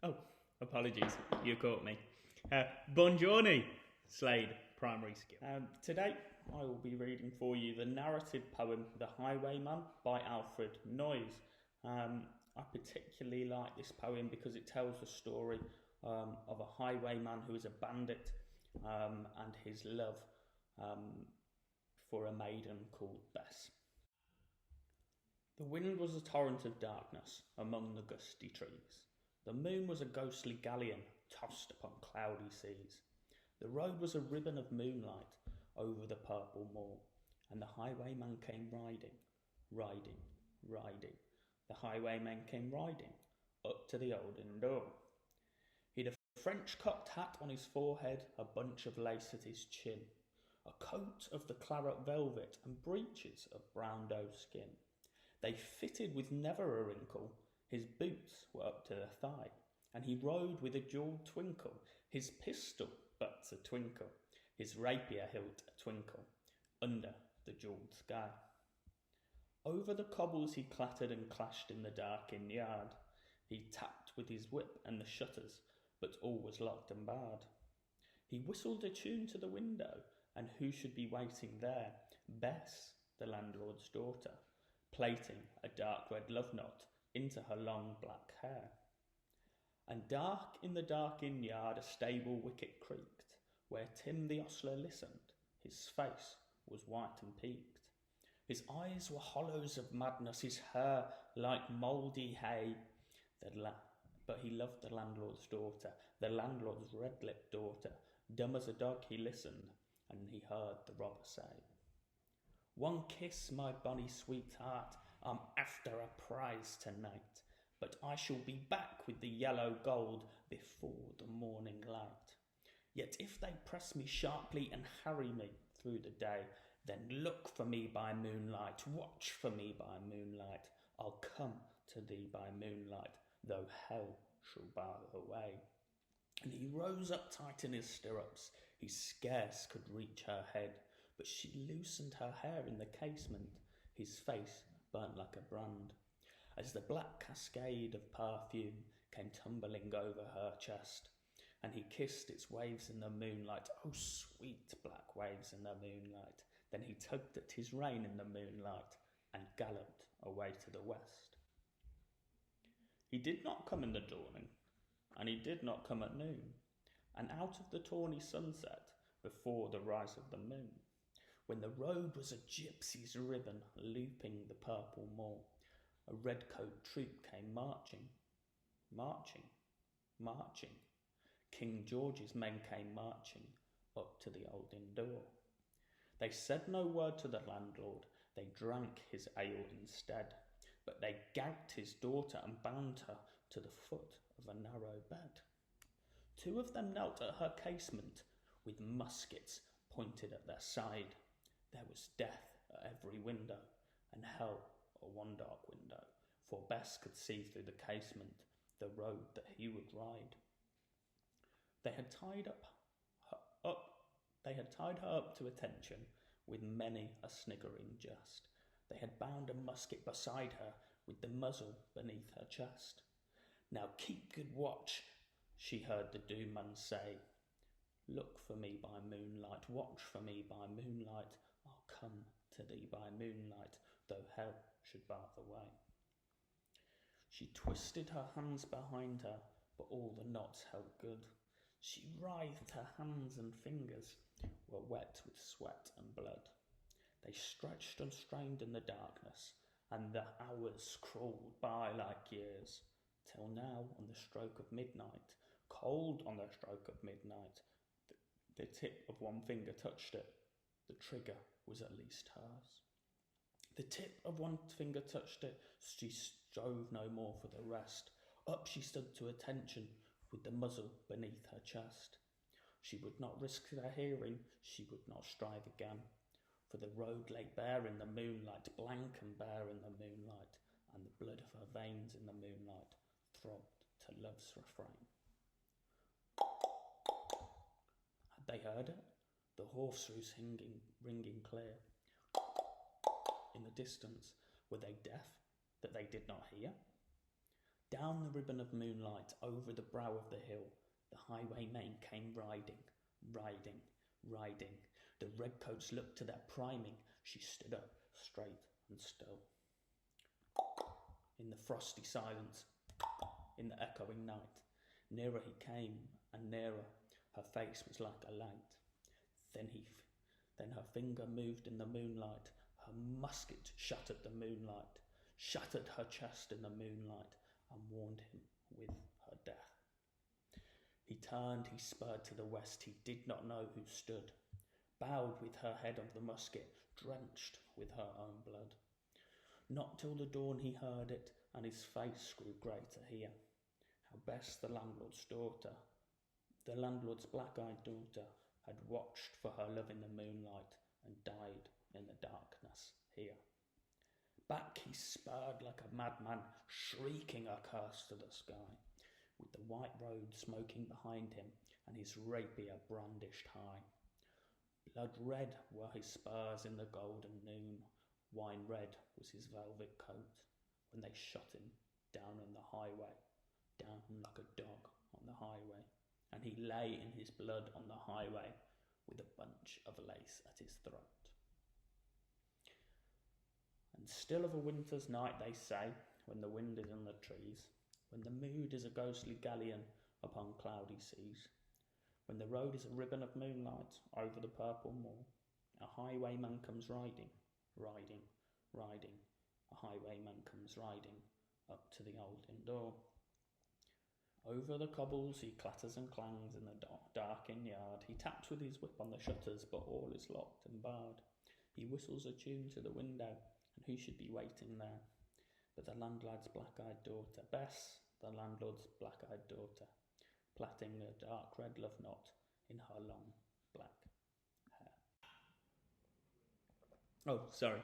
Oh, apologies, you caught me. Buongiorno, Slade Primary School. Today I will be reading for you the narrative poem The Highwayman by Alfred Noyes. I particularly like this poem because it tells the story of a highwayman who is a bandit and his love for a maiden called Bess. The wind was a torrent of darkness among the gusty trees. The moon was a ghostly galleon tossed upon cloudy seas. The road was a ribbon of moonlight over the purple moor, and the highwayman came riding, riding, riding. The highwayman came riding up to the old inn door. He'd a French cocked hat on his forehead, a bunch of lace at his chin, a coat of the claret velvet, and breeches of brown doe skin. They fitted with never a wrinkle. His boots were up to the thigh, and he rode with a jewelled twinkle, his pistol butts a twinkle, his rapier hilt a twinkle, under the jewelled sky. Over the cobbles he clattered and clashed in the dark inn yard. He tapped with his whip and the shutters, but all was locked and barred. He whistled a tune to the window, and who should be waiting there? Bess, the landlord's daughter, plaiting a dark red love knot into her long black hair. And dark in the dark inn yard a stable wicket creaked, where Tim the ostler listened. His face was white and peaked. His eyes were hollows of madness, his hair like mouldy hay. But he loved the landlord's daughter, the landlord's red-lipped daughter. Dumb as a dog he listened, and he heard the robber say, "One kiss, my bonny sweetheart, I'm after a prize tonight, but I shall be back with the yellow gold before the morning light. Yet if they press me sharply and harry me through the day, then look for me by moonlight, watch for me by moonlight. I'll come to thee by moonlight, though hell shall bar the way." And he rose up tight in his stirrups. He scarce could reach her head, but she loosened her hair in the casement. His face burnt like a brand, as the black cascade of perfume came tumbling over her chest, and he kissed its waves in the moonlight. Oh, sweet black waves in the moonlight. Then he tugged at his rein in the moonlight and galloped away to the west. He did not come in the dawning, and he did not come at noon, and out of the tawny sunset before the rise of the moon, when the road was a gypsy's ribbon looping the purple moor, a redcoat troop came marching, marching, marching. King George's men came marching up to the old inn door. They said no word to the landlord, they drank his ale instead, but they gagged his daughter and bound her to the foot of a narrow bed. Two of them knelt at her casement with muskets pointed at their side. There was death at every window, and hell at one dark window, for Bess could see through the casement the road that he would ride. They had tied her up to attention with many a sniggering jest. They had bound a musket beside her with the muzzle beneath her chest. "Now keep good watch," she heard the doorman say. "Look for me by moonlight, watch for me by moonlight. I'll come to thee by moonlight, though hell should bar the way." She twisted her hands behind her, but all the knots held good. She writhed, her hands and fingers were wet with sweat and blood. They stretched and strained in the darkness, and the hours crawled by like years, till now, on the stroke of midnight, cold on the stroke of midnight, the tip of one finger touched it. The trigger was at least hers. The tip of one finger touched it. She strove no more for the rest. Up she stood to attention, with the muzzle beneath her chest. She would not risk their hearing, she would not strive again, for the road lay bare in the moonlight, blank and bare in the moonlight, and the blood of her veins in the moonlight throbbed to love's refrain. Had they heard it? The horseshoes ringing clear. In the distance, were they deaf that they did not hear? Down the ribbon of moonlight, over the brow of the hill, the highwayman came riding, riding, riding. The redcoats looked to their priming. She stood up, straight and still. In the frosty silence, in the echoing night, nearer he came and nearer. Her face was like a light. Then her finger moved in the moonlight. Her musket shattered the moonlight, shattered her chest in the moonlight, and warned him with her death. He turned, he spurred to the west. He did not know who stood, bowed with her head of the musket, drenched with her own blood. Not till the dawn he heard it, and his face grew grey to hear how Bess, the landlord's black-eyed daughter, had watched for her love in the moonlight and died in the darkness here. Back he spurred like a madman, shrieking a curse to the sky, with the white road smoking behind him and his rapier brandished high. Blood red were his spurs in the golden noon, wine red was his velvet coat, when they shot him down on the highway, down like a dog on the highway, and he lay in his blood on the highway with a bunch of lace at his throat. And still of a winter's night, they say, when the wind is in the trees, when the mood is a ghostly galleon upon cloudy seas, when the road is a ribbon of moonlight over the purple moor, a highwayman comes riding, riding, riding. A highwayman comes riding up to the old inn door. Over the cobbles he clatters and clangs in the dark inn yard. He taps with his whip on the shutters, but all is locked and barred. He whistles a tune to the window, and who should be waiting there but the landlord's black-eyed daughter, Bess, the landlord's black-eyed daughter, plaiting a dark red love knot in her long black hair. Oh, sorry.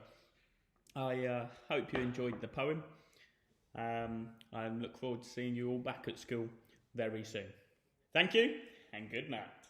I hope you enjoyed the poem. I look forward to seeing you all back at school very soon. Thank you, and good night.